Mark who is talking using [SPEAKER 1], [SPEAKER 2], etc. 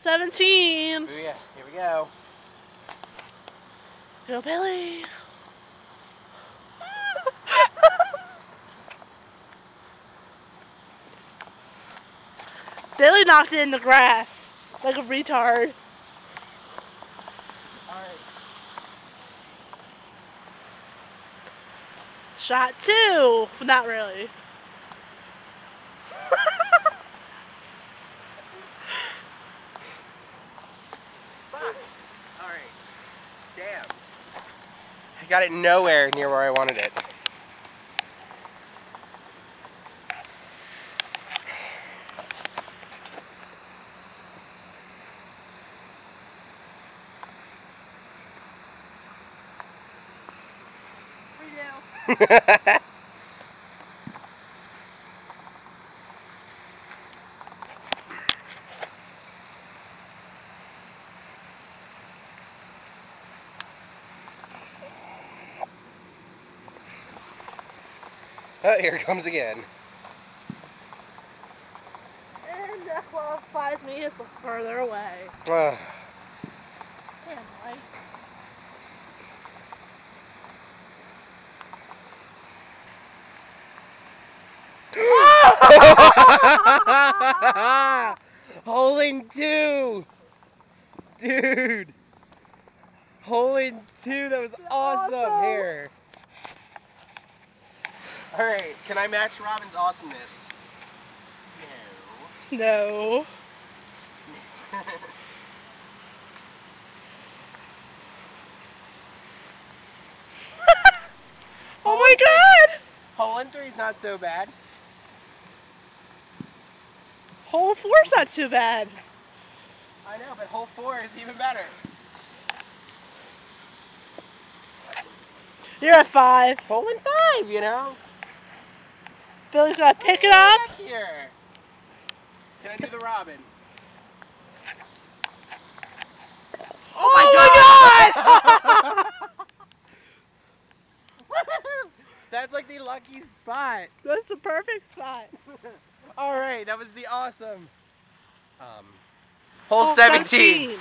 [SPEAKER 1] 17.
[SPEAKER 2] Ooh, yeah, here we go.
[SPEAKER 1] Go, Billy. Billy knocked it in the grass like a retard.
[SPEAKER 2] Alright.
[SPEAKER 1] Shot 2. Not really.
[SPEAKER 2] Fuck. Alright. Damn. I got it nowhere near where I wanted it.
[SPEAKER 1] We do.
[SPEAKER 2] Oh, here it comes again.
[SPEAKER 1] And well, 5 meters further away.
[SPEAKER 2] Ugh.
[SPEAKER 1] Damn, Mike.
[SPEAKER 2] Hole in 2! Dude! Hole in 2, that was awesome! Here. Alright, can I match Robin's awesomeness? No.
[SPEAKER 1] No. Oh my god!
[SPEAKER 2] Hole in 3 is not so bad.
[SPEAKER 1] Hole 4's not too bad.
[SPEAKER 2] I know, but hole 4 is even better.
[SPEAKER 1] You're at 5.
[SPEAKER 2] Hole in 5, you know?
[SPEAKER 1] Billy's gonna pick it up.
[SPEAKER 2] Back here. Can I do the Robin?
[SPEAKER 1] Oh my god!
[SPEAKER 2] That's like the lucky spot.
[SPEAKER 1] That's the perfect spot.
[SPEAKER 2] Alright, that was the awesome. Hole 17.